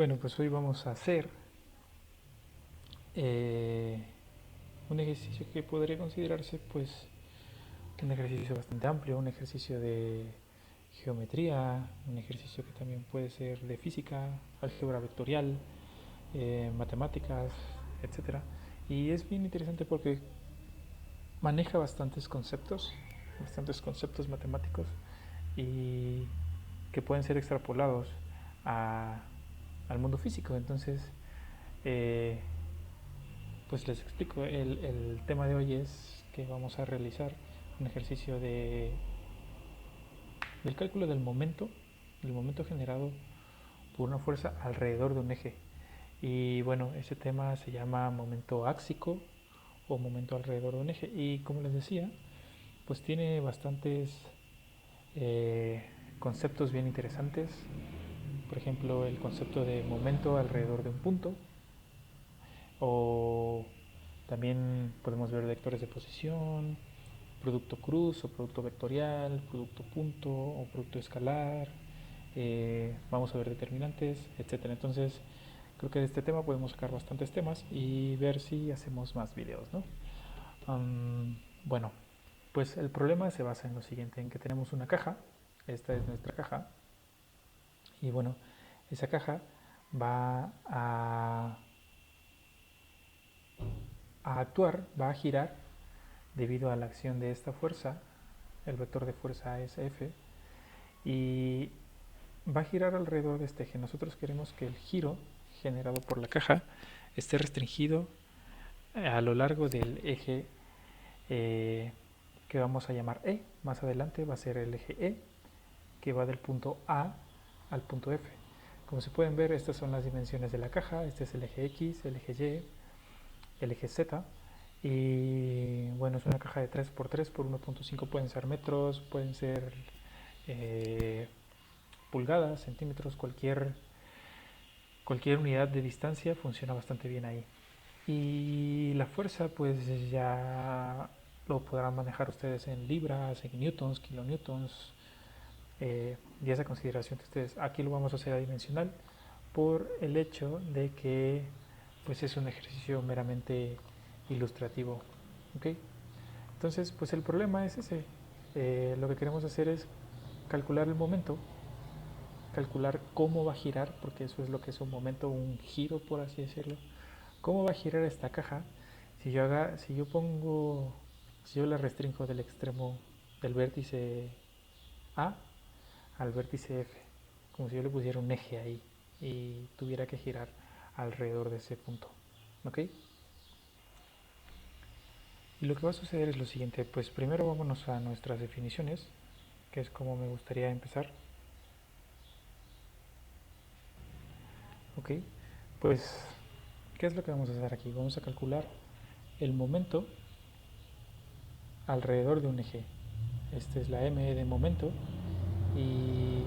Bueno, pues hoy vamos a hacer eh, un ejercicio que podría considerarse pues un ejercicio bastante amplio, un ejercicio de geometría, un ejercicio que también puede ser de física, álgebra vectorial, matemáticas, etcétera. Y es bien interesante porque maneja bastantes conceptos matemáticos y que pueden ser extrapolados a, al mundo físico. Entonces, eh, pues les explico, el tema de hoy es que vamos a realizar un ejercicio del cálculo del momento generado por una fuerza alrededor de un eje. Y bueno, ese tema se llama momento áxico o momento alrededor de un eje. Y como les decía, pues tiene bastantes eh, conceptos bien interesantes. Por ejemplo, el concepto de momento alrededor de un punto, o también podemos ver vectores de posición, producto cruz o producto vectorial, producto punto o producto escalar. Vamos a ver determinantes, etcétera. Entonces, creo que de este tema podemos sacar bastantes temas y ver si hacemos más videos, ¿no? Bueno, pues el problema se basa en lo siguiente, en que tenemos una caja, esta es nuestra caja, y bueno, esa caja va a actuar, va a girar debido a la acción de esta fuerza, el vector de fuerza es F, y va a girar alrededor de este eje. Nosotros queremos que el giro generado por la caja esté restringido a lo largo del eje que vamos a llamar E. Más adelante va a ser el eje E, que va del punto A al punto F. Como se pueden ver, estas son las dimensiones de la caja. Este es el eje X, el eje Y, el eje Z. Y bueno, es una caja de 3x3 por 1.5, pueden ser metros, pueden ser eh, pulgadas, centímetros, cualquier unidad de distancia funciona bastante bien ahí. Y la fuerza pues ya lo podrán manejar ustedes en libras, en newtons, kilonewtons, y esa consideración de ustedes. Aquí lo vamos a hacer adimensional por el hecho de que pues es un ejercicio meramente ilustrativo. ¿Ok? Entonces, pues el problema es ese. Lo que queremos hacer es calcular el momento, calcular cómo va a girar, porque eso es lo que es un momento, un giro, por así decirlo. ¿Cómo va a girar esta caja si yo la restringo del extremo del vértice A al vértice F? Como si yo le pusiera un eje ahí y tuviera que girar alrededor de ese punto. ¿Ok? Y lo que va a suceder es lo siguiente, pues primero vámonos a nuestras definiciones, que es como me gustaría empezar. Ok, pues, ¿qué es lo que vamos a hacer aquí? Vamos a calcular el momento alrededor de un eje. Esta es la m de momento y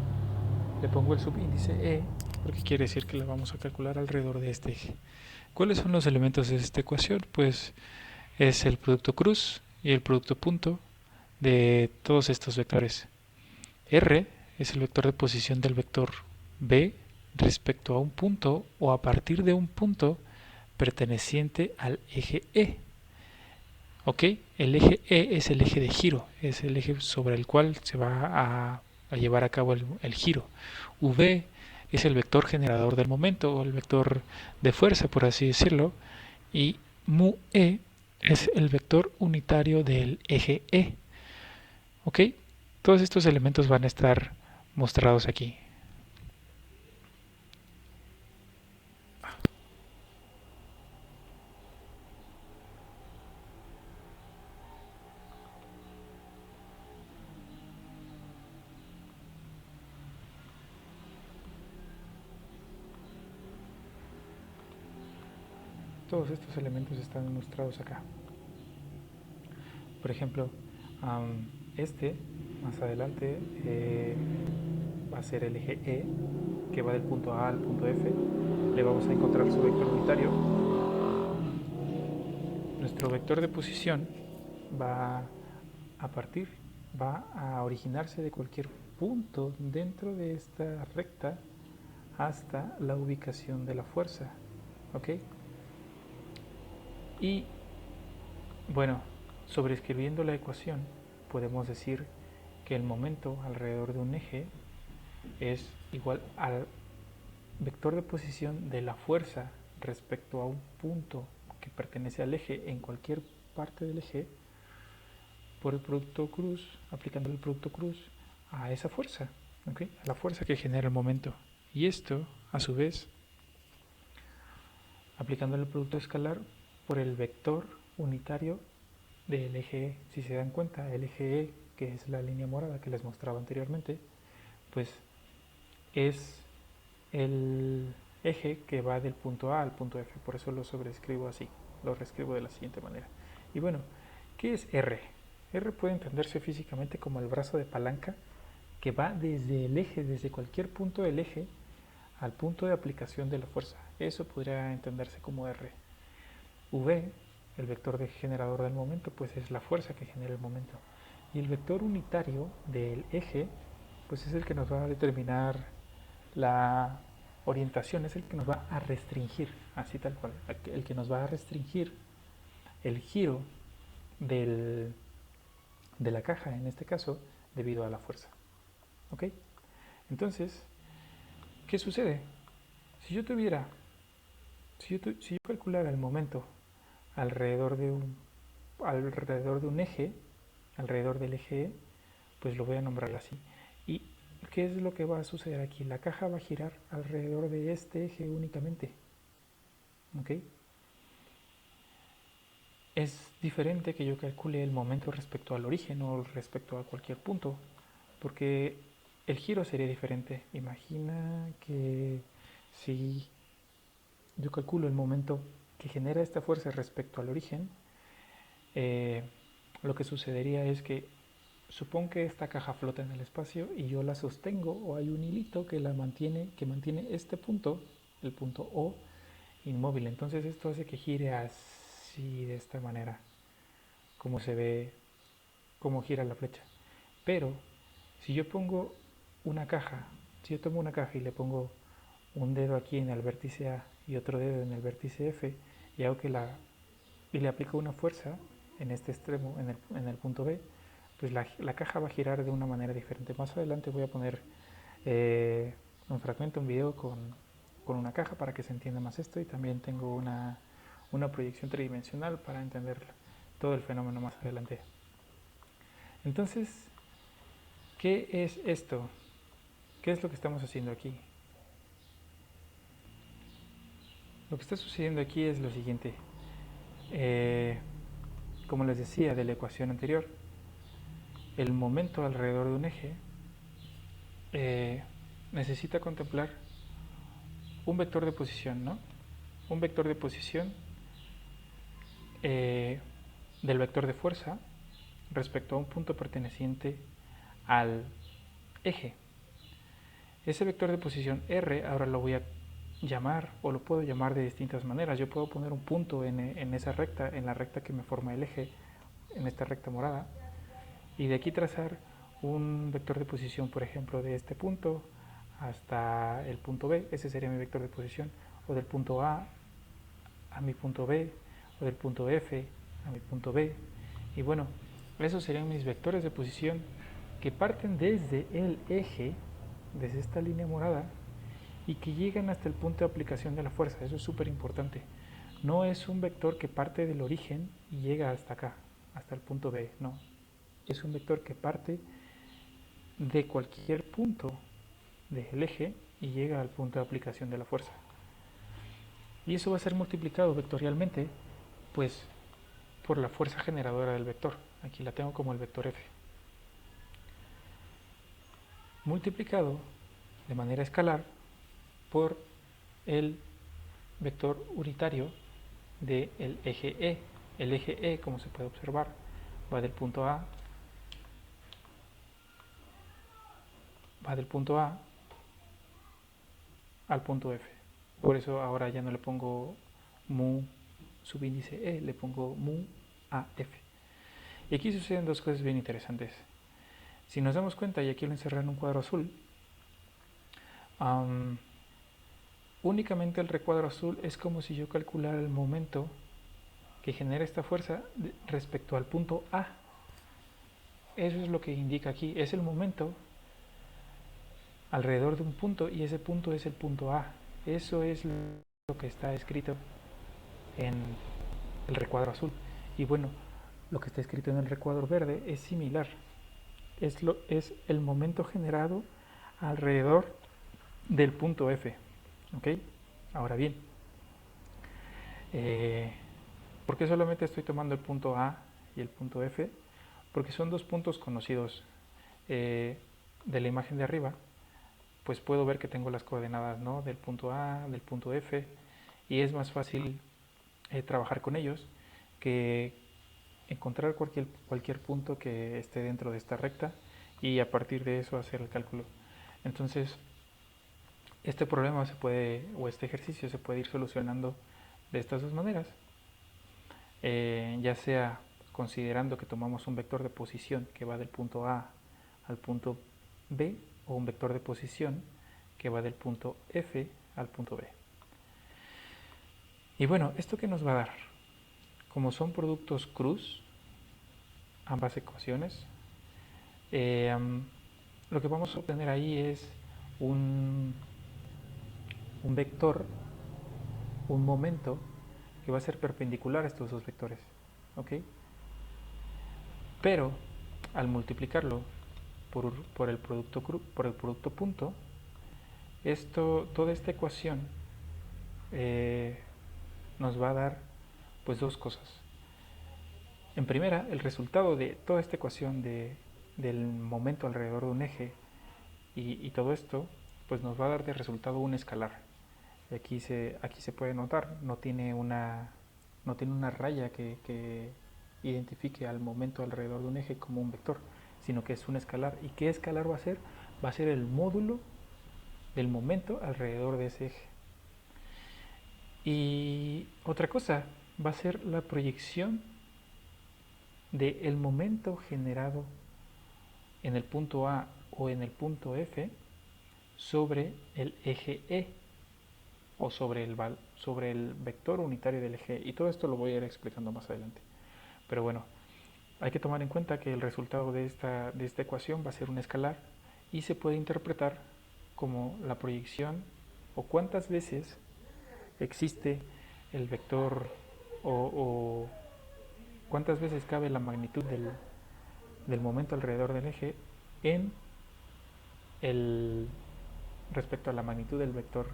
le pongo el subíndice e porque quiere decir que la vamos a calcular alrededor de este eje. ¿Cuáles son los elementos de esta ecuación? Pues es el producto cruz y el producto punto de todos estos vectores. R es el vector de posición del vector B respecto a un punto o a partir de un punto perteneciente al eje E. ¿Ok? El eje E es el eje de giro, es el eje sobre el cual se va a llevar a cabo el giro. V es el vector generador del momento o el vector de fuerza, por así decirlo. Y mu E es el vector unitario del eje E. ¿Ok? Todos estos elementos van a estar mostrados aquí. Todos estos elementos están mostrados acá. Por ejemplo, este más adelante va a ser el eje E, que va del punto A al punto F. Le vamos a encontrar su vector unitario. Nuestro vector de posición va a partir, va a originarse de cualquier punto dentro de esta recta hasta la ubicación de la fuerza, ¿ok? Y bueno, sobreescribiendo la ecuación, podemos decir que el momento alrededor de un eje es igual al vector de posición de la fuerza respecto a un punto que pertenece al eje en cualquier parte del eje por el producto cruz, aplicando el producto cruz a esa fuerza, ¿okay? A la fuerza que genera el momento. Y esto, a su vez, aplicando el producto escalar por el vector unitario del eje E. Si se dan cuenta, el eje E, que es la línea morada que les mostraba anteriormente, pues es el eje que va del punto A al punto F. Por eso lo sobreescribo así, lo reescribo de la siguiente manera. Y bueno, ¿qué es R? R puede entenderse físicamente como el brazo de palanca que va desde el eje, desde cualquier punto del eje, al punto de aplicación de la fuerza. Eso podría entenderse como R. V, el vector de generador del momento, pues es la fuerza que genera el momento. Y el vector unitario del eje, pues es el que nos va a determinar la orientación, es el que nos va a restringir, así tal cual, el que nos va a restringir el giro de la caja, en este caso, debido a la fuerza. ¿Ok? Entonces, ¿qué sucede? Si yo tuviera, si yo calculara el momento alrededor de un eje, alrededor del eje E, pues lo voy a nombrar así. ¿Y qué es lo que va a suceder aquí? La caja va a girar alrededor de este eje únicamente. ¿Ok? Es diferente que yo calcule el momento respecto al origen o respecto a cualquier punto, porque el giro sería diferente. Imagina que si yo calculo el momento que genera esta fuerza respecto al origen, lo que sucedería es que supón que esta caja flota en el espacio y yo la sostengo, o hay un hilito que mantiene este punto, el punto O, inmóvil. Entonces esto hace que gire así, de esta manera, como se ve, como gira la flecha. Pero si yo pongo una caja, si yo tomo una caja y le pongo un dedo aquí en el vértice A y otro dedo en el vértice F y hago y le aplico una fuerza en este extremo, en el punto B, pues la caja va a girar de una manera diferente. Más adelante voy a poner un fragmento, un video con una caja para que se entienda más esto, y también tengo una proyección tridimensional para entender todo el fenómeno más adelante. Entonces, ¿qué es esto? ¿Qué es lo que estamos haciendo aquí? Lo que está sucediendo aquí es lo siguiente. Como les decía de la ecuación anterior, el momento alrededor de un eje necesita contemplar un vector de posición, ¿no? Un vector de posición del vector de fuerza respecto a un punto perteneciente al eje. Ese vector de posición R ahora lo voy a llamar, o lo puedo llamar de distintas maneras. Yo puedo poner un punto en esa recta, en la recta que me forma el eje, en esta recta morada, y de aquí trazar un vector de posición, por ejemplo, de este punto hasta el punto B. Ese sería mi vector de posición, o del punto A a mi punto B, o del punto F a mi punto B. Y bueno, esos serían mis vectores de posición que parten desde el eje, desde esta línea morada, y que llegan hasta el punto de aplicación de la fuerza. Eso es súper importante. No es un vector que parte del origen y llega hasta acá, hasta el punto B, no. Es un vector que parte de cualquier punto del eje y llega al punto de aplicación de la fuerza. Y eso va a ser multiplicado vectorialmente, pues, por la fuerza generadora del vector. Aquí la tengo como el vector F. Multiplicado de manera escalar por el vector unitario del eje E. El eje E, como se puede observar, va del punto A al punto F. Por eso ahora ya no le pongo mu subíndice E, le pongo mu AF. Y aquí suceden dos cosas bien interesantes. Si nos damos cuenta, y aquí lo encerré en un cuadro azul, únicamente el recuadro azul es como si yo calculara el momento que genera esta fuerza respecto al punto A. Eso es lo que indica aquí, es el momento alrededor de un punto y ese punto es el punto A. Eso es lo que está escrito en el recuadro azul. Y bueno, lo que está escrito en el recuadro verde es similar. Es el momento generado alrededor del punto F. ¿Ok? Ahora bien, eh, ¿por qué solamente estoy tomando el punto A y el punto F? Porque son dos puntos conocidos de la imagen de arriba. Pues puedo ver que tengo las coordenadas, ¿no?, del punto A, del punto F, y es más fácil trabajar con ellos que encontrar cualquier punto que esté dentro de esta recta y a partir de eso hacer el cálculo. Entonces, este problema o este ejercicio se puede ir solucionando de estas dos maneras, ya sea considerando que tomamos un vector de posición que va del punto A al punto B, o un vector de posición que va del punto F al punto B. Y bueno, ¿esto qué nos va a dar? Como son productos cruz, ambas ecuaciones, lo que vamos a obtener ahí es un, un vector, un momento que va a ser perpendicular a estos dos vectores, ¿ok? Pero al multiplicarlo por el producto punto, toda esta ecuación nos va a dar pues dos cosas. En primera, el resultado de toda esta ecuación del momento alrededor de un eje y todo esto, pues nos va a dar de resultado un escalar. Y aquí se puede notar, no tiene una raya que identifique al momento alrededor de un eje como un vector, sino que es un escalar. ¿Y qué escalar va a ser? Va a ser el módulo del momento alrededor de ese eje. Y otra cosa, va a ser la proyección del momento generado en el punto A o en el punto F sobre el eje E o sobre el vector unitario del eje E. Y todo esto lo voy a ir explicando más adelante. Pero bueno, hay que tomar en cuenta que el resultado de esta ecuación va a ser un escalar y se puede interpretar como la proyección o cuántas veces existe el vector o cuántas veces cabe la magnitud del momento alrededor del eje en el respecto a la magnitud del vector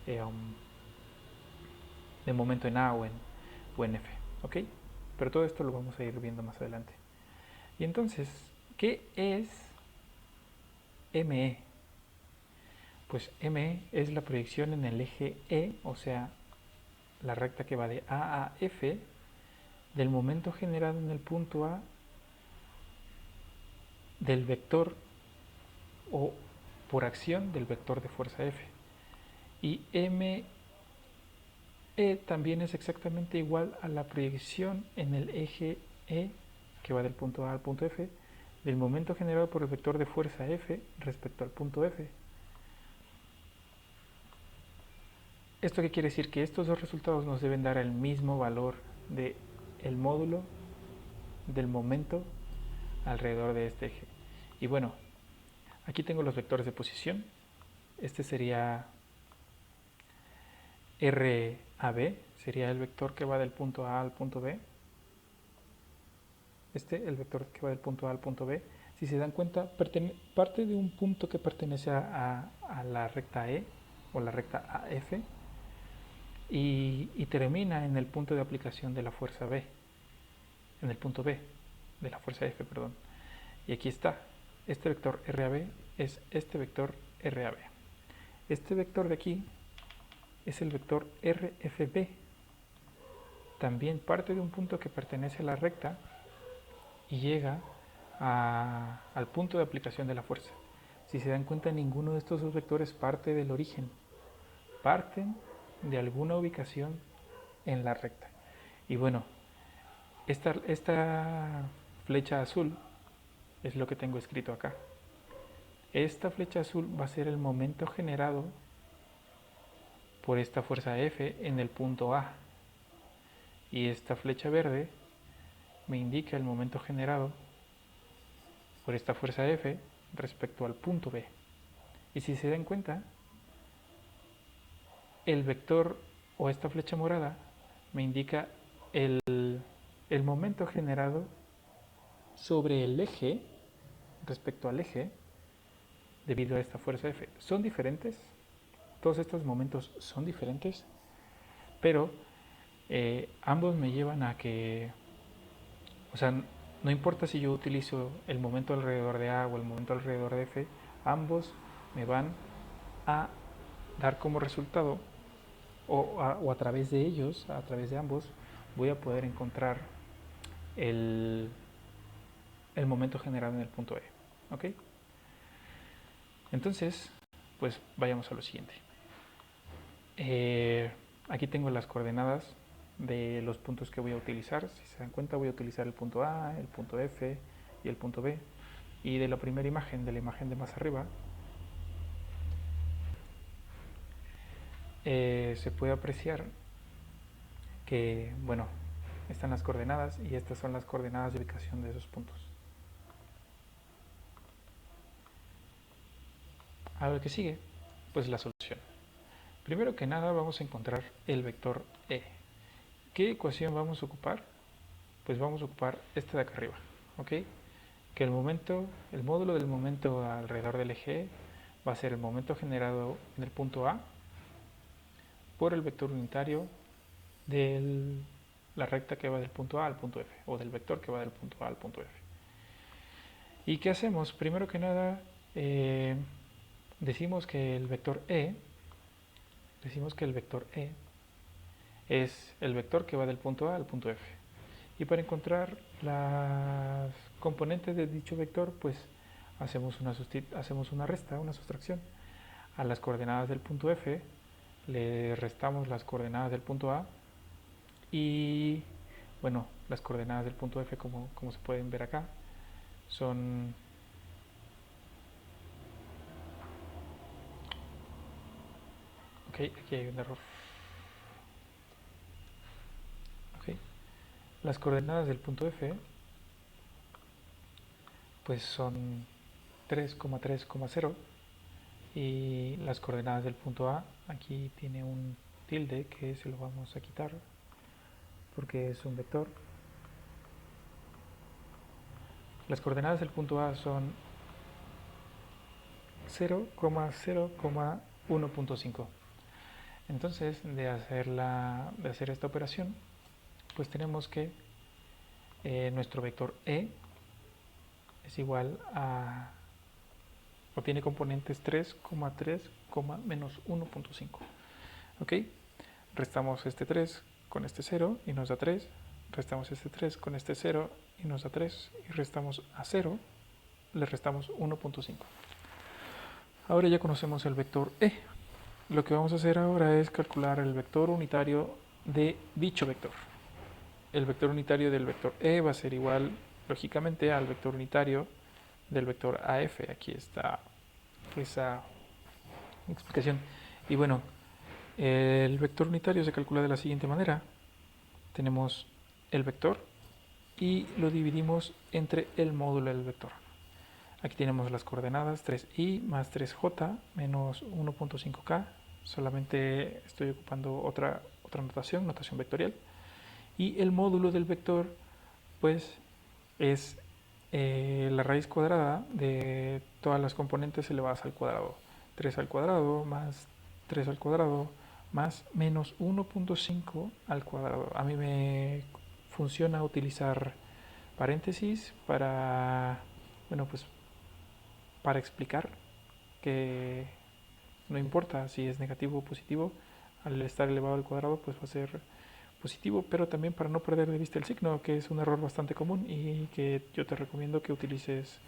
de momento en A o en F, ¿ok? Pero todo esto lo vamos a ir viendo más adelante. Y entonces, ¿qué es ME? Pues ME es la proyección en el eje E, o sea, la recta que va de A a F, del momento generado en el punto A del vector o por acción del vector de fuerza F. Y ME también es exactamente igual a la proyección en el eje E, que va del punto A al punto F, del momento generado por el vector de fuerza F respecto al punto F. ¿Esto qué quiere decir? Que estos dos resultados nos deben dar el mismo valor de el módulo del momento alrededor de este eje. Y bueno, aquí tengo los vectores de posición. Este sería RAB, sería el vector que va del punto A al punto B. El vector que va del punto A al punto B, si se dan cuenta, parte de un punto que pertenece a la recta E o la recta AF y termina en el punto de aplicación de la fuerza B, en el punto B de la fuerza F, perdón. Y aquí está, este vector RAB es este vector RAB. Este vector de aquí es el vector RFB. También parte de un punto que pertenece a la recta y llega al punto de aplicación de la fuerza. Si se dan cuenta, ninguno de estos dos vectores parte del origen, parten de alguna ubicación en la recta. Y bueno, esta flecha azul es lo que tengo escrito acá. Esta flecha azul va a ser el momento generado por esta fuerza F en el punto A. Y esta flecha verde me indica el momento generado por esta fuerza F respecto al punto B. Y si se dan cuenta, el vector o esta flecha morada me indica el, el momento generado sobre el eje, respecto al eje, debido a esta fuerza F. Son diferentes, todos estos momentos son diferentes, pero ambos me llevan a que, o sea, no importa si yo utilizo el momento alrededor de A o el momento alrededor de F, ambos me van a dar como resultado, o a través de ellos, a través de ambos, voy a poder encontrar el, el momento generado en el punto E. ¿Ok? Entonces, pues vayamos a lo siguiente. Aquí tengo las coordenadas de los puntos que voy a utilizar. Si se dan cuenta, voy a utilizar el punto A, el punto F y el punto B. Y de la primera imagen, de la imagen de más arriba, se puede apreciar que, bueno, están las coordenadas y estas son las coordenadas de ubicación de esos puntos. A lo que sigue, pues la solución. Primero que nada vamos a encontrar el vector E. ¿Qué ecuación vamos a ocupar? Pues vamos a ocupar esta de acá arriba, ¿ok? Que el módulo del momento alrededor del eje va a ser el momento generado en el punto A por el vector unitario de la recta que va del punto A al punto F, o del vector que va del punto A al punto F. ¿Y qué hacemos? Primero que nada, decimos que el vector E es el vector que va del punto A al punto F. Y para encontrar las componentes de dicho vector, pues hacemos una resta, una sustracción. A las coordenadas del punto F le restamos las coordenadas del punto A y, bueno, las coordenadas del punto F, como se pueden ver acá, son ok, aquí hay un error. Ok, las coordenadas del punto F pues son 3,3,0 y las coordenadas del punto A, aquí tiene un tilde que se lo vamos a quitar porque es un vector. Las coordenadas del punto A son 0,0,1.5. Entonces, de hacer esta operación, pues tenemos que nuestro vector E es igual a, o tiene componentes 3,3, menos 1.5. ¿Ok? Restamos este 3 con este 0 y nos da 3. Restamos este 3 con este 0 y nos da 3. Y restamos a 0, le restamos 1.5. Ahora ya conocemos el vector E. Lo que vamos a hacer ahora es calcular el vector unitario de dicho vector. El vector unitario del vector E va a ser igual, lógicamente, al vector unitario del vector AF. Aquí está esa explicación. Y bueno, el vector unitario se calcula de la siguiente manera. Tenemos el vector y lo dividimos entre el módulo del vector. Aquí tenemos las coordenadas 3i más 3j menos 1.5k. Solamente estoy ocupando otra notación vectorial. Y el módulo del vector pues es la raíz cuadrada de todas las componentes elevadas al cuadrado. 3 al cuadrado más 3 al cuadrado más menos 1.5 al cuadrado. A mí me funciona utilizar paréntesis para, bueno, pues para explicar que no importa si es negativo o positivo, al estar elevado al cuadrado pues va a ser positivo, pero también para no perder de vista el signo, que es un error bastante común y que yo te recomiendo que utilices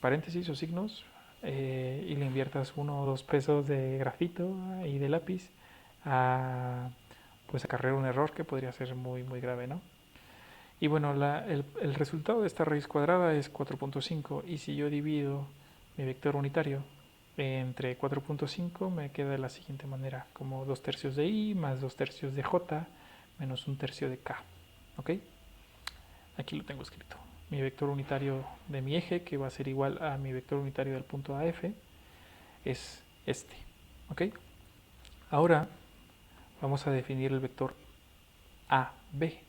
paréntesis o signos y le inviertas 1 o 2 pesos de grafito y de lápiz a pues acarrear un error que podría ser muy muy grave, ¿no? Y bueno, el resultado de esta raíz cuadrada es 4.5 y si yo divido mi vector unitario entre 4.5 me queda de la siguiente manera, como 2/3 de i más 2/3 de j menos 1/3 de k. ¿Ok? Aquí lo tengo escrito. Mi vector unitario de mi eje, que va a ser igual a mi vector unitario del punto A, F, es este. ¿Ok? Ahora vamos a definir el vector AB.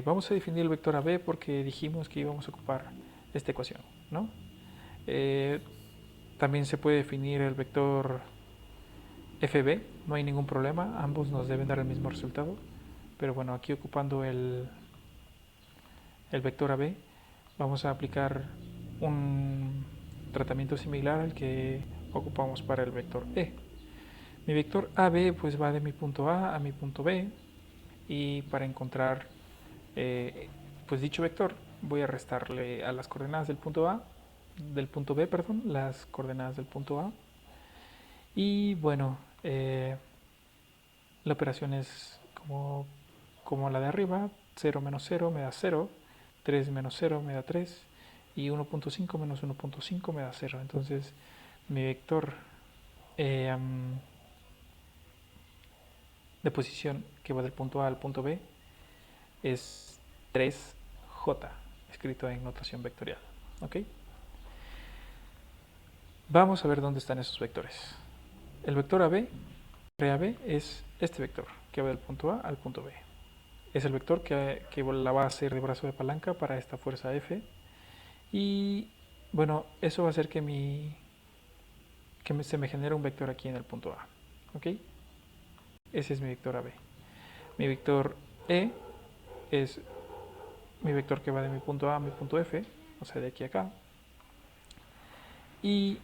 Vamos a definir el vector AB porque dijimos que íbamos a ocupar esta ecuación, ¿no? También se puede definir el vector FB, no hay ningún problema, ambos nos deben dar el mismo resultado, pero bueno, aquí ocupando el vector AB vamos a aplicar un tratamiento similar al que ocupamos para el vector E. Mi vector AB pues va de mi punto A a mi punto B, y para encontrar pues dicho vector voy a restarle a las coordenadas del punto A, del punto B, perdón, las coordenadas del punto A. Y bueno, la operación es como la de arriba: 0 menos 0 me da 0, 3 menos 0 me da 3, y 1.5 menos 1.5 me da 0. Entonces mi vector eh, de posición que va del punto A al punto B es 3j, escrito en notación vectorial. ¿Ok? Vamos a ver dónde están esos vectores. El vector AB, RAB, es este vector que va del punto A al punto B. Es el vector que la va a hacer de brazo de palanca para esta fuerza F. Y bueno, eso va a hacer que se me genere un vector aquí en el punto A. ¿Ok? Ese es mi vector AB. Mi vector E es mi vector que va de mi punto A a mi punto F, o sea, de aquí a acá. Y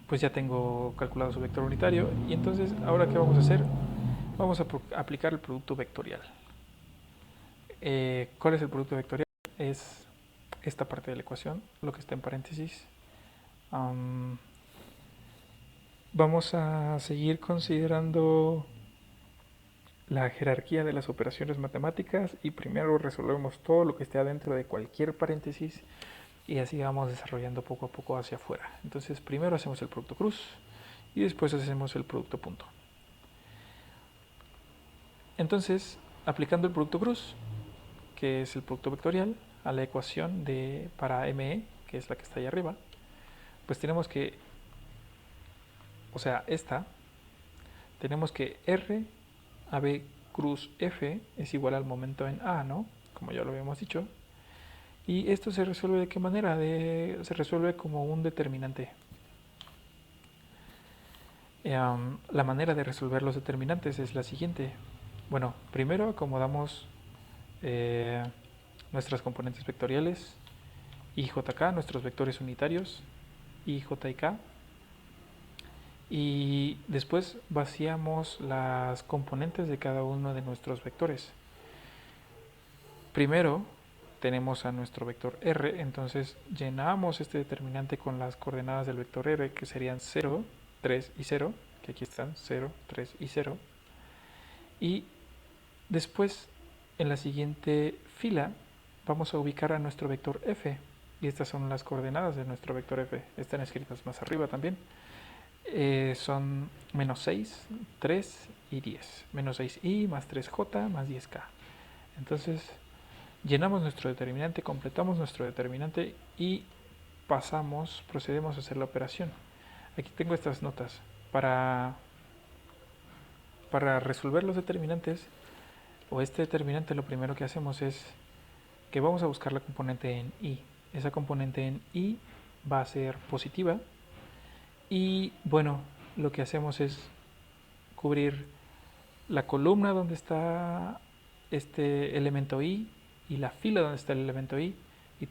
pues ya tengo calculado su vector unitario. Y entonces, ¿ahora qué vamos a hacer? Vamos a aplicar el producto vectorial. ¿Cuál es el producto vectorial? Es esta parte de la ecuación, lo que está en paréntesis. Vamos a seguir considerando la jerarquía de las operaciones matemáticas, y primero resolvemos todo lo que esté adentro de cualquier paréntesis, y así vamos desarrollando poco a poco hacia afuera. Entonces primero hacemos el producto cruz y después hacemos el producto punto. Entonces, aplicando el producto cruz, que es el producto vectorial, a la ecuación para ME, que es la que está ahí arriba, pues tenemos que, o sea, tenemos que R a B cruz F es igual al momento en A, ¿no? Como ya lo habíamos dicho. Y esto se resuelve de qué manera? Se resuelve como un determinante. La manera de resolver los determinantes es la siguiente. Bueno, primero acomodamos nuestras componentes vectoriales, I, J, K, nuestros vectores unitarios, I, J y K. Y después vaciamos las componentes de cada uno de nuestros vectores. Primero tenemos a nuestro vector R, entonces llenamos este determinante con las coordenadas del vector R, que serían 0, 3 y 0, que aquí están, 0, 3 y 0. Y después, en la siguiente fila, vamos a ubicar a nuestro vector F, y estas son las coordenadas de nuestro vector F, están escritas más arriba también. Son menos 6, 3 y 10. Menos 6i más 3j más 10k. Entonces llenamos nuestro determinante, completamos nuestro determinante y procedemos a hacer la operación. Aquí tengo estas notas. Para resolver los determinantes o este determinante, lo primero que hacemos es que vamos a buscar la componente en i. Esa componente en i va a ser positiva. Y bueno, lo que hacemos es cubrir la columna donde está este elemento i y la fila donde está el elemento i, y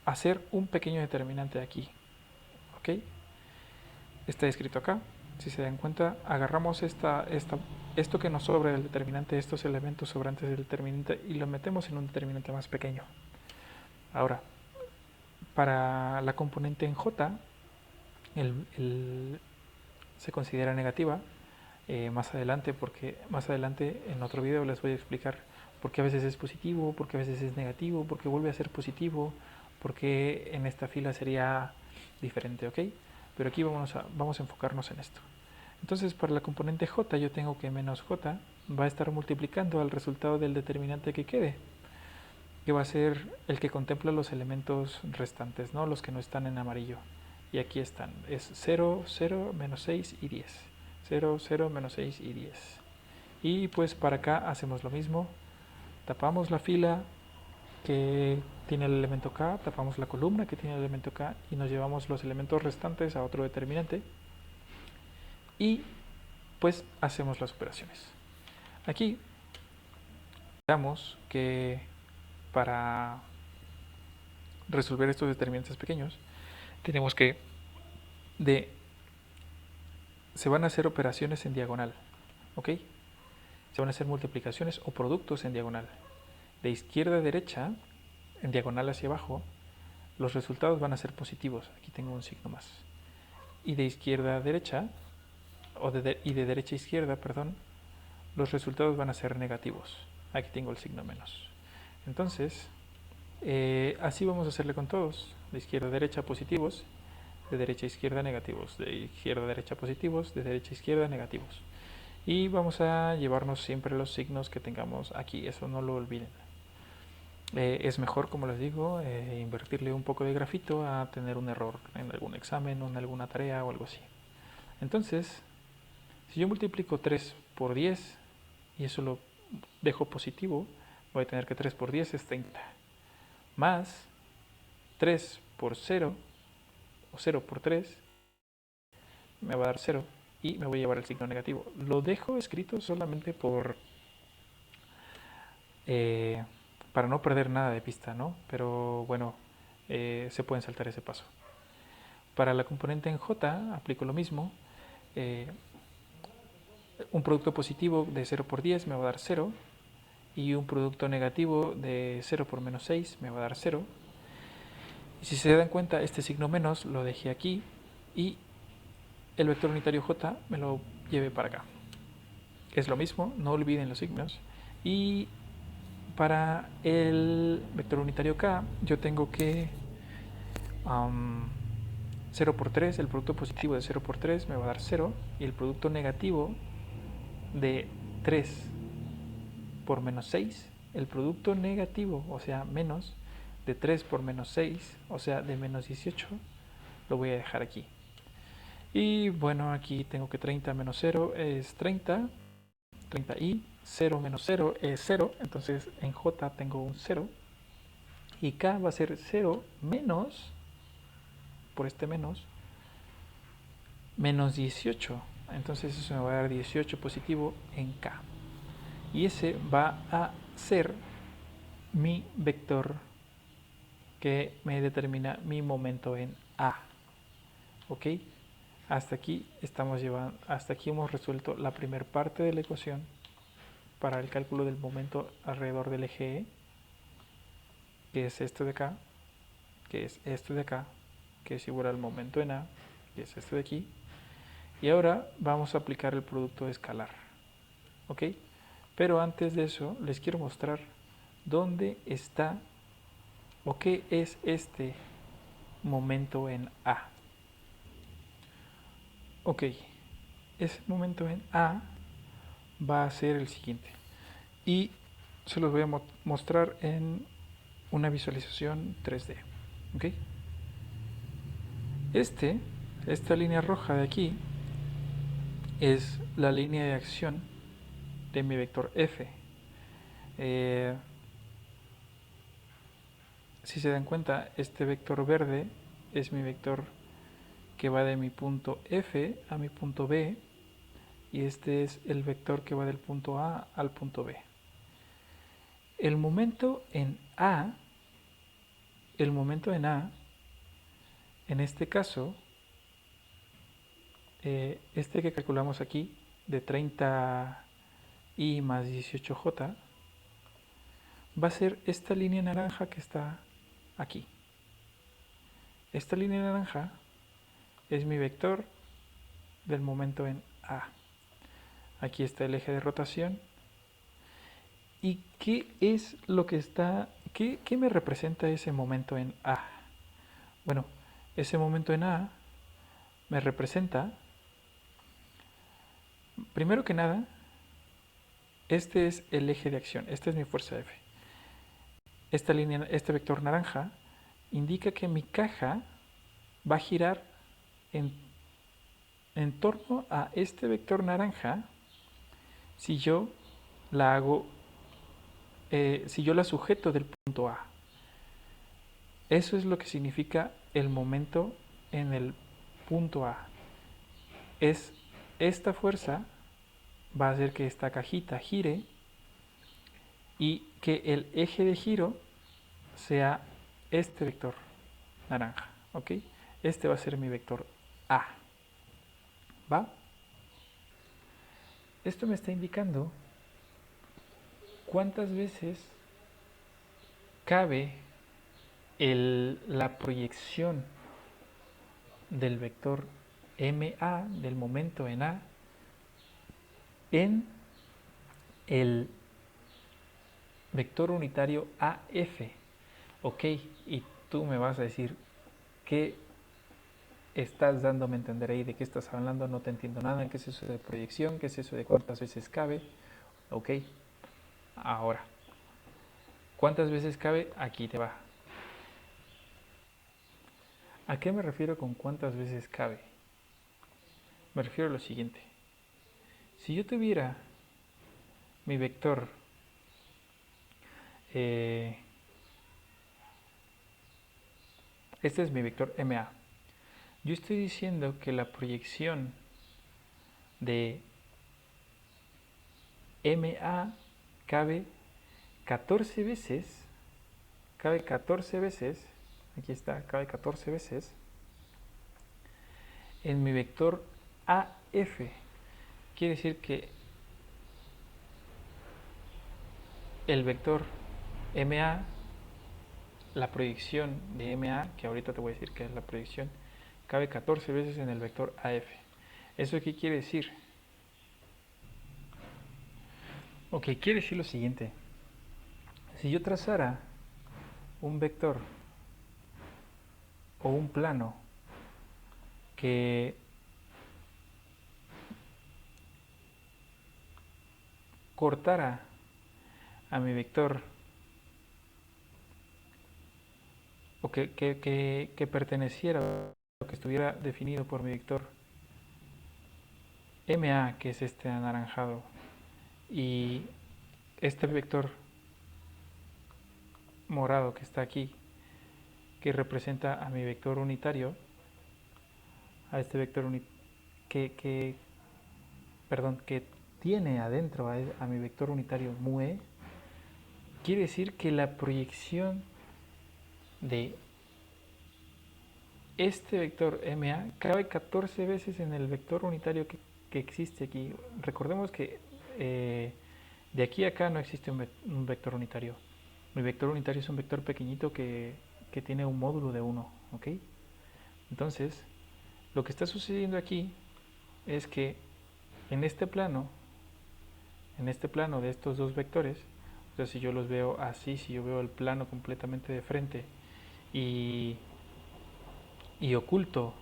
hacer un pequeño determinante aquí. ¿Ok? Está escrito acá. Si se dan cuenta, agarramos esto que nos sobra del determinante, estos elementos sobrantes del determinante, y lo metemos en un determinante más pequeño. Ahora, para la componente en j, se considera negativa más adelante, porque más adelante en otro video les voy a explicar por qué a veces es positivo, por qué a veces es negativo, por qué vuelve a ser positivo, porque en esta fila sería diferente, ¿ok? Pero aquí vamos a enfocarnos en esto. Entonces, para la componente j, yo tengo que menos j va a estar multiplicando al resultado del determinante que quede, que va a ser el que contempla los elementos restantes, ¿no? Los que no están en amarillo. Y aquí están, es 0, 0, menos 6 y 10. 0, 0, menos 6 y 10. Y pues para acá hacemos lo mismo. Tapamos la fila que tiene el elemento k, tapamos la columna que tiene el elemento k y nos llevamos los elementos restantes a otro determinante. Y pues hacemos las operaciones. Aquí veamos que para resolver estos determinantes pequeños tenemos que se van a hacer operaciones en diagonal, ¿ok? Se van a hacer multiplicaciones o productos en diagonal. De izquierda a derecha, en diagonal hacia abajo, los resultados van a ser positivos. Aquí tengo un signo más. Y de izquierda a derecha, y de derecha a izquierda, perdón, los resultados van a ser negativos. Aquí tengo el signo menos. Entonces, así vamos a hacerle con todos. De izquierda a derecha positivos, de derecha a izquierda negativos, de izquierda a derecha positivos, de derecha a izquierda negativos. Y vamos a llevarnos siempre los signos que tengamos aquí, eso no lo olviden. Es mejor, como les digo, invertirle un poco de grafito a tener un error en algún examen o en alguna tarea o algo así. Entonces, si yo multiplico 3 por 10 y eso lo dejo positivo, voy a tener que 3 por 10 es 30. Más 3 por 0, o 0 por 3, me va a dar 0 y me voy a llevar el signo negativo. Lo dejo escrito solamente para no perder nada de pista, ¿no? Pero bueno, se pueden saltar ese paso. Para la componente en j aplico lo mismo. Un producto positivo de 0 por 10 me va a dar 0 y un producto negativo de 0 por menos 6 me va a dar 0. Y si se dan cuenta, este signo menos lo dejé aquí y el vector unitario j me lo llevé para acá. Es lo mismo, no olviden los signos. Y para el vector unitario k, yo tengo que 0 por 3, el producto positivo de 0 por 3 me va a dar 0 y el producto negativo de 3 por menos 6, el producto negativo, o sea, menos, de 3 por menos 6, o sea, de menos 18, lo voy a dejar aquí. Y bueno, aquí tengo que 30 menos 0 es 30, 30 y 0 menos 0 es 0, entonces en j tengo un 0 y k va a ser 0 menos, por este menos 18, entonces eso me va a dar 18 positivo en k y ese va a ser mi vector que me determina mi momento en a. ¿Ok? Hasta aquí hemos resuelto la primera parte de la ecuación para el cálculo del momento alrededor del eje E, que es esto de acá, que es esto de acá, que es igual al momento en A, que es esto de aquí. Y ahora vamos a aplicar el producto escalar. ¿Ok? Pero antes de eso les quiero mostrar dónde está o qué es este momento en A. Ok, ese momento en A va a ser el siguiente. Y se los voy a mostrar en una visualización 3D. ¿Ok? Esta línea roja de aquí es la línea de acción de mi vector F. Si se dan cuenta, este vector verde es mi vector que va de mi punto F a mi punto B y este es el vector que va del punto A al punto B. El momento en A, en este caso, este que calculamos aquí, de 30i más 18j, va a ser esta línea naranja que está aquí. Esta línea naranja es mi vector del momento en A. Aquí está el eje de rotación. ¿Y qué es lo que está, qué me representa ese momento en A? Bueno, ese momento en A me representa, primero que nada, este es el eje de acción, esta es mi fuerza F. Esta línea, este vector naranja, indica que mi caja va a girar en, en torno a este vector naranja si yo la hago, si yo la sujeto del punto A. Eso es lo que significa el momento en el punto A. Es esta fuerza va a hacer que esta cajita gire y que el eje de giro sea este vector naranja, ¿ok? Este va a ser mi vector A, ¿va? Esto me está indicando cuántas veces cabe la proyección del vector MA, del momento en A, en el vector unitario AF. Ok, y tú me vas a decir, ¿qué estás dándome a entender ahí? ¿De qué estás hablando? No te entiendo nada. ¿Qué es eso de proyección? ¿Qué es eso de cuántas veces cabe? Ok, ahora, ¿cuántas veces cabe? Aquí te va. ¿A qué me refiero con cuántas veces cabe? Me refiero a lo siguiente. Si yo tuviera mi vector eh, este es mi vector MA. Yo estoy diciendo que la proyección de MA cabe 14 veces, aquí está, cabe 14 veces en mi vector AF. Quiere decir que el vector MA, la proyección de MA, que ahorita te voy a decir que es la proyección, cabe 14 veces en el vector AF. ¿Eso qué quiere decir? Ok, quiere decir lo siguiente. Si yo trazara un vector o un plano que cortara a mi vector o que perteneciera o que estuviera definido por mi vector MA, que es este anaranjado, y este vector morado que está aquí, que representa a mi vector unitario, a este vector que, perdón, que tiene adentro a mi vector unitario MUE, quiere decir que la proyección de este vector MA cabe 14 veces en el vector unitario que existe aquí. Recordemos que de aquí a acá no existe un vector unitario. Mi vector unitario es un vector pequeñito que tiene un módulo de 1, ¿ok? Entonces, lo que está sucediendo aquí es que en este plano de estos dos vectores, o sea, si yo los veo así, si yo veo el plano completamente de frente y, y oculto,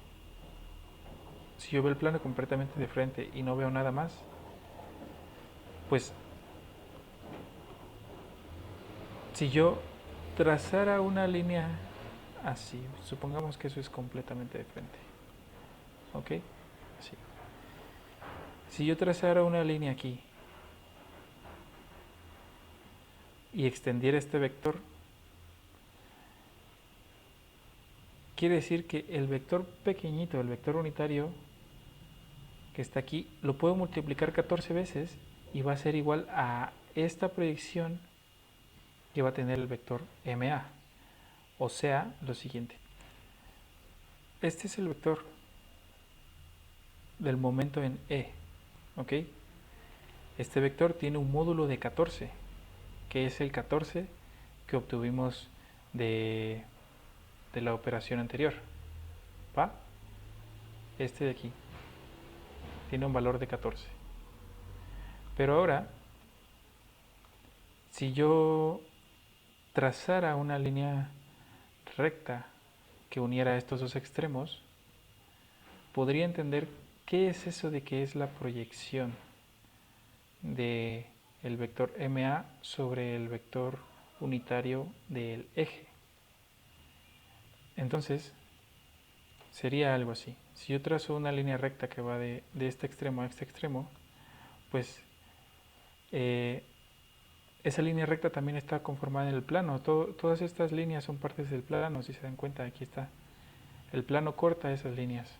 si yo veo el plano completamente de frente y no veo nada más, pues si yo trazara una línea así, supongamos que eso es completamente de frente, ¿ok? Así. Si yo trazara una línea aquí y extendiera este vector, quiere decir que el vector pequeñito, el vector unitario que está aquí, lo puedo multiplicar 14 veces y va a ser igual a esta proyección que va a tener el vector MA. O sea, lo siguiente. Este es el vector del momento en E, ¿ok? Este vector tiene un módulo de 14, que es el 14 que obtuvimos de, de la operación anterior, ¿va? Este de aquí tiene un valor de 14. Pero ahora, si yo trazara una línea recta que uniera estos dos extremos, podría entender qué es eso de que es la proyección de el vector MA sobre el vector unitario del eje. Entonces, sería algo así. Si yo trazo una línea recta que va de este extremo a este extremo, pues esa línea recta también está conformada en el plano. Todas estas líneas son partes del plano, si se dan cuenta, aquí está. El plano corta esas líneas,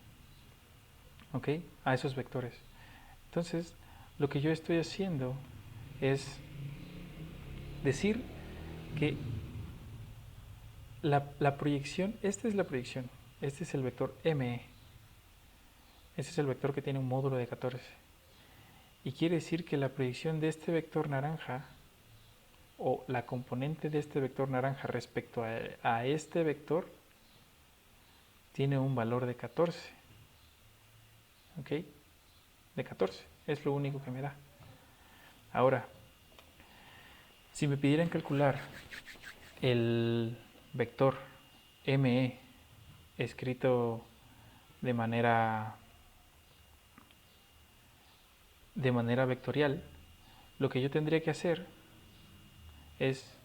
¿ok? A esos vectores. Entonces, lo que yo estoy haciendo es decir que la proyección, esta es la proyección, este es el vector ME, este es el vector que tiene un módulo de 14. Y quiere decir que la proyección de este vector naranja, o la componente de este vector naranja respecto a este vector, tiene un valor de 14. ¿Ok? De 14. Es lo único que me da. Ahora, si me pidieran calcular el vector ME escrito de manera vectorial, lo que yo tendría que hacer es,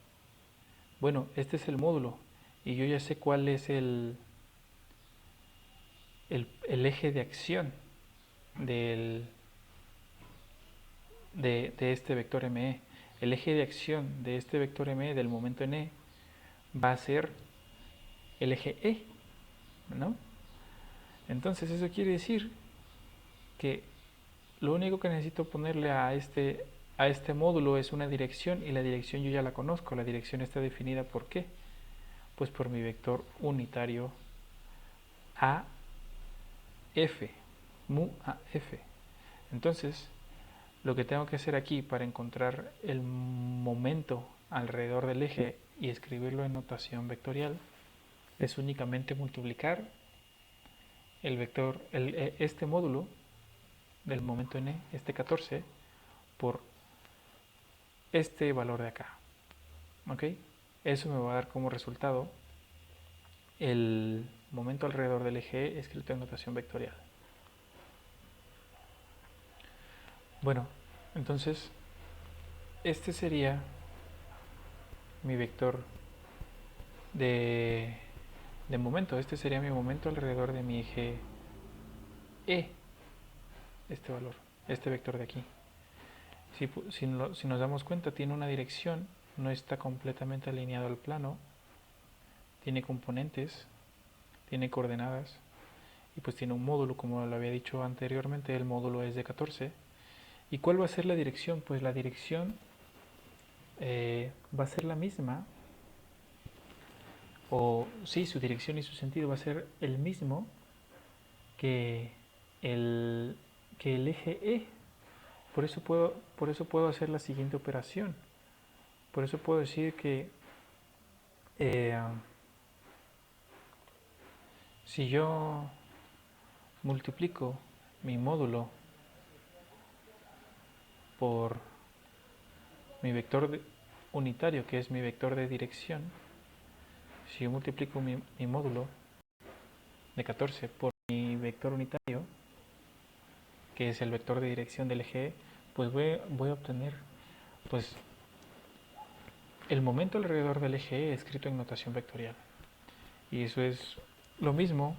bueno, este es el módulo y yo ya sé cuál es el eje de acción de este vector ME. El eje de acción de este vector ME del momento en E va a ser el eje E, ¿no? Entonces eso quiere decir que lo único que necesito ponerle a este módulo es una dirección, y la dirección yo ya la conozco. La dirección está definida ¿por qué? Pues por mi vector unitario AF, mu AF. Entonces, lo que tengo que hacer aquí para encontrar el momento alrededor del eje y escribirlo en notación vectorial es únicamente multiplicar el vector, este módulo del momento n, este 14, por este valor de acá. ¿Ok? Eso me va a dar como resultado el momento alrededor del eje E escrito en notación vectorial. Bueno, entonces este sería mi vector de momento. Este sería mi momento alrededor de mi eje E, este valor, este vector de aquí. Si nos damos cuenta, tiene una dirección, no está completamente alineado al plano, tiene componentes, tiene coordenadas y pues tiene un módulo, como lo había dicho anteriormente. El módulo es de 14. ¿Y cuál va a ser la dirección? Pues la dirección va a ser la misma, o sí, su dirección y su sentido va a ser el mismo que el eje E. Por eso puedo hacer la siguiente operación. Por eso puedo decir que si yo multiplico mi módulo por mi vector unitario, que es mi vector de dirección, si yo multiplico mi módulo de 14 por mi vector unitario, que es el vector de dirección del eje E, pues voy a obtener pues el momento alrededor del eje E escrito en notación vectorial. Y eso es lo mismo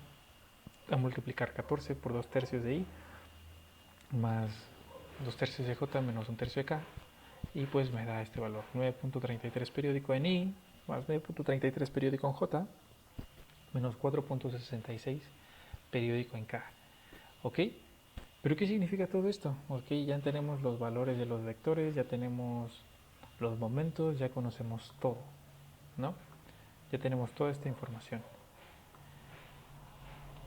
a multiplicar 14 por 2 tercios de I más 2 tercios de J menos 1 tercio de K, y pues me da este valor, 9.33 periódico en I más 9.33 periódico en J menos 4.66 periódico en K. ¿Ok? ¿Pero qué significa todo esto? Ok, ya tenemos los valores de los vectores, ya tenemos los momentos, ya conocemos todo, ¿no? Ya tenemos toda esta información.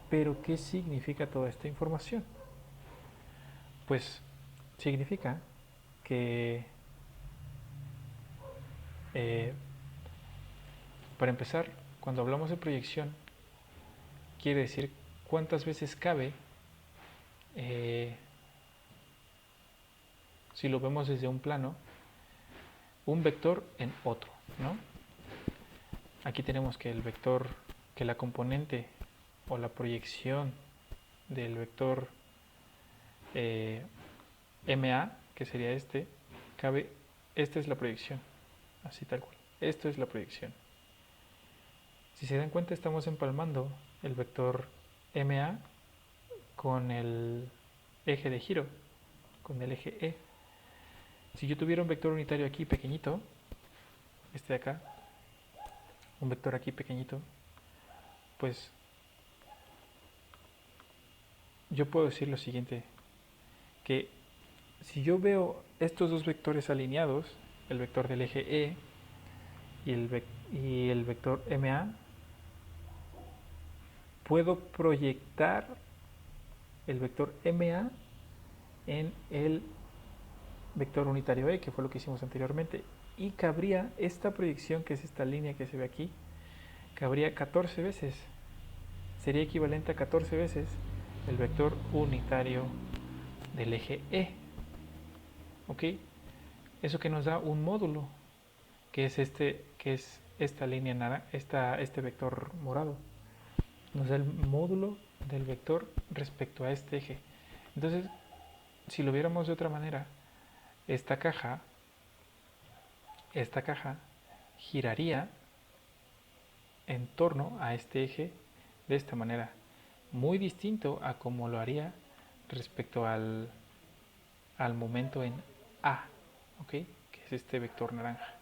¿Pero qué significa toda esta información? Pues significa que, para empezar, cuando hablamos de proyección, quiere decir cuántas veces cabe, si lo vemos desde un plano, un vector en otro, ¿no? Aquí tenemos que el vector que la componente o la proyección del vector MA, que sería esta es la proyección, así tal cual, esto es la proyección. Si se dan cuenta, estamos empalmando el vector MA con el eje de giro, con el eje E. Si yo tuviera un vector unitario aquí pequeñito, este de acá, un vector aquí pequeñito, pues yo puedo decir lo siguiente, que si yo veo estos dos vectores alineados, el vector del eje E y el vector MA, puedo proyectar el vector MA en el vector unitario E, que fue lo que hicimos anteriormente, y cabría esta proyección, que es esta línea que se ve aquí, cabría 14 veces, sería equivalente a 14 veces el vector unitario del eje E. ¿Ok? Eso que nos da un módulo, que es esta línea este vector morado. Nos da el módulo del vector respecto a este eje. Entonces, si lo viéramos de otra manera, esta caja giraría en torno a este eje de esta manera, muy distinto a como lo haría respecto al momento en A, ¿ok? Que es este vector naranja.